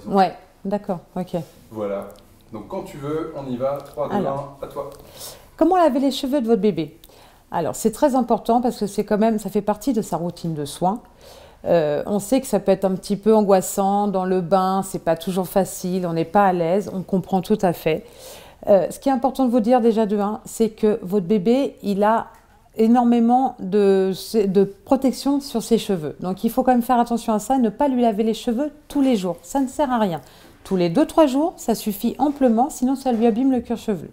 disons. Ouais, d'accord, ok. Voilà. Donc quand tu veux, on y va. 3, 2, 1, à toi. Comment laver les cheveux de votre bébé? Alors, c'est très important parce que c'est quand même, ça fait partie de sa routine de soins. On sait que ça peut être un petit peu angoissant dans le bain, c'est pas toujours facile, on n'est pas à l'aise, on comprend tout à fait. Ce qui est important de vous dire déjà de 1, c'est que votre bébé, il a énormément de protection sur ses cheveux. Donc il faut quand même faire attention à ça et ne pas lui laver les cheveux tous les jours. Ça ne sert à rien. Tous les 2-3 jours, ça suffit amplement, sinon ça lui abîme le cuir chevelu.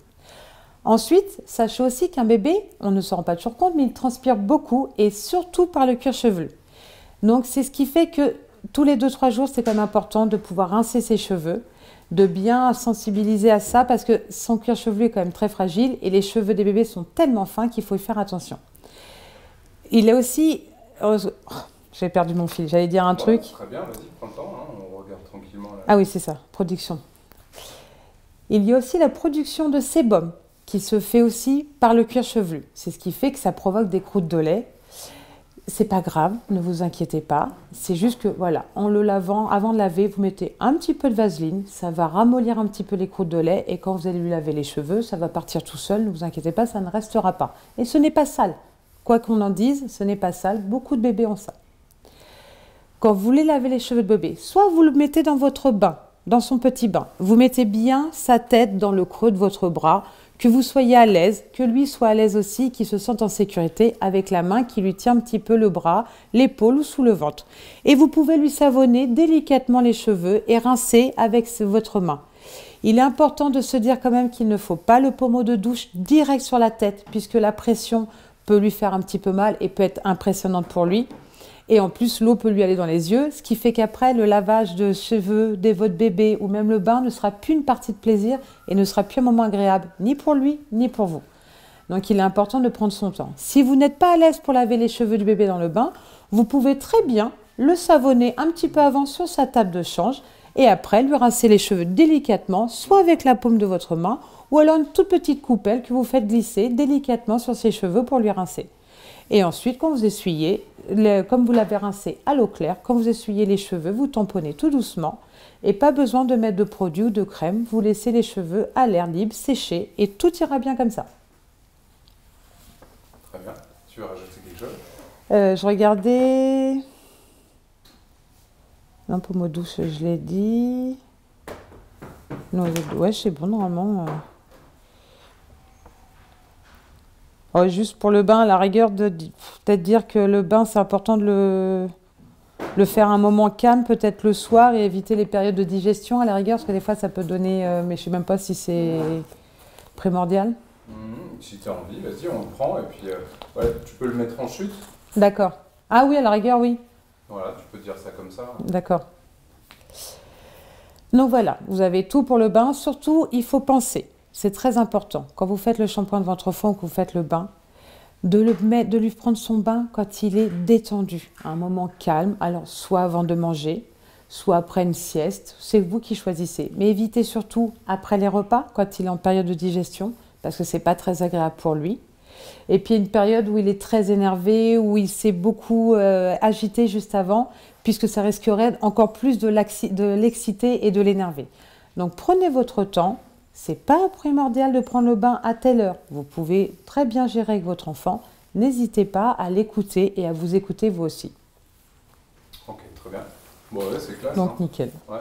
Ensuite, sachez aussi qu'un bébé, on ne s'en rend pas toujours compte, mais il transpire beaucoup et surtout par le cuir chevelu. Donc c'est ce qui fait que tous les 2-3 jours, c'est quand même important de pouvoir rincer ses cheveux, de bien sensibiliser à ça parce que son cuir chevelu est quand même très fragile et les cheveux des bébés sont tellement fins qu'il faut y faire attention. Il est aussi... Oh, j'ai perdu mon fil, j'allais dire un truc. Très bien, vas-y, prends le temps, hein, on regarde tranquillement. Là. Ah oui, c'est ça, production. Il y a aussi la production de sébum qui se fait aussi par le cuir chevelu. C'est ce qui fait que ça provoque des croûtes de lait. C'est pas grave, ne vous inquiétez pas. C'est juste que, voilà, en le lavant, avant de laver, vous mettez un petit peu de vaseline. Ça va ramollir un petit peu les croûtes de lait. Et quand vous allez lui laver les cheveux, ça va partir tout seul. Ne vous inquiétez pas, ça ne restera pas. Et ce n'est pas sale. Quoi qu'on en dise, ce n'est pas sale. Beaucoup de bébés ont ça. Quand vous voulez laver les cheveux de bébé, soit vous le mettez dans votre bain, dans son petit bain. Vous mettez bien sa tête dans le creux de votre bras, que vous soyez à l'aise, que lui soit à l'aise aussi, qu'il se sente en sécurité avec la main qui lui tient un petit peu le bras, l'épaule ou sous le ventre. Et vous pouvez lui savonner délicatement les cheveux et rincer avec votre main. Il est important de se dire quand même qu'il ne faut pas le pommeau de douche direct sur la tête puisque la pression peut lui faire un petit peu mal et peut être impressionnante pour lui. Et en plus, l'eau peut lui aller dans les yeux, ce qui fait qu'après, le lavage de cheveux de votre bébé ou même le bain ne sera plus une partie de plaisir et ne sera plus un moment agréable, ni pour lui, ni pour vous. Donc, il est important de prendre son temps. Si vous n'êtes pas à l'aise pour laver les cheveux du bébé dans le bain, vous pouvez très bien le savonner un petit peu avant sur sa table de change et après lui rincer les cheveux délicatement, soit avec la paume de votre main ou alors une toute petite coupelle que vous faites glisser délicatement sur ses cheveux pour lui rincer. Et ensuite, quand vous essuyez, comme vous l'avez rincé à l'eau claire, quand vous essuyez les cheveux, vous tamponnez tout doucement et pas besoin de mettre de produit ou de crème. Vous laissez les cheveux à l'air libre, sécher et tout ira bien comme ça. Très bien. Tu veux rajouter quelque chose? Je regardais... Non, pommeau douce, je l'ai dit. Non, ouais, c'est bon, normalement... Ouais, juste pour le bain, à la rigueur, peut-être dire que le bain, c'est important de le faire à un moment calme, peut-être le soir, et éviter les périodes de digestion, à la rigueur, parce que des fois, ça peut donner... mais je ne sais même pas si c'est primordial. Si tu as envie, vas-y, on le prend, et puis ouais, tu peux le mettre en chute. D'accord. Ah oui, à la rigueur, oui. Voilà, tu peux dire ça comme ça. D'accord. Donc voilà, vous avez tout pour le bain. Surtout, il faut penser. C'est très important. Quand vous faites le shampoing de votre enfant ou que vous faites le bain, de lui prendre son bain quand il est détendu, à un moment calme. Alors, soit avant de manger, soit après une sieste. C'est vous qui choisissez. Mais évitez surtout après les repas, quand il est en période de digestion, parce que ce n'est pas très agréable pour lui. Et puis, une période où il est très énervé, où il s'est beaucoup agité juste avant, puisque ça risquerait encore plus de l'exciter et de l'énerver. Donc, prenez votre temps. Ce n'est pas primordial de prendre le bain à telle heure. Vous pouvez très bien gérer avec votre enfant. N'hésitez pas à l'écouter et à vous écouter vous aussi. Ok, très bien. Bon, ouais, c'est classe. Donc, hein. nickel. Ouais.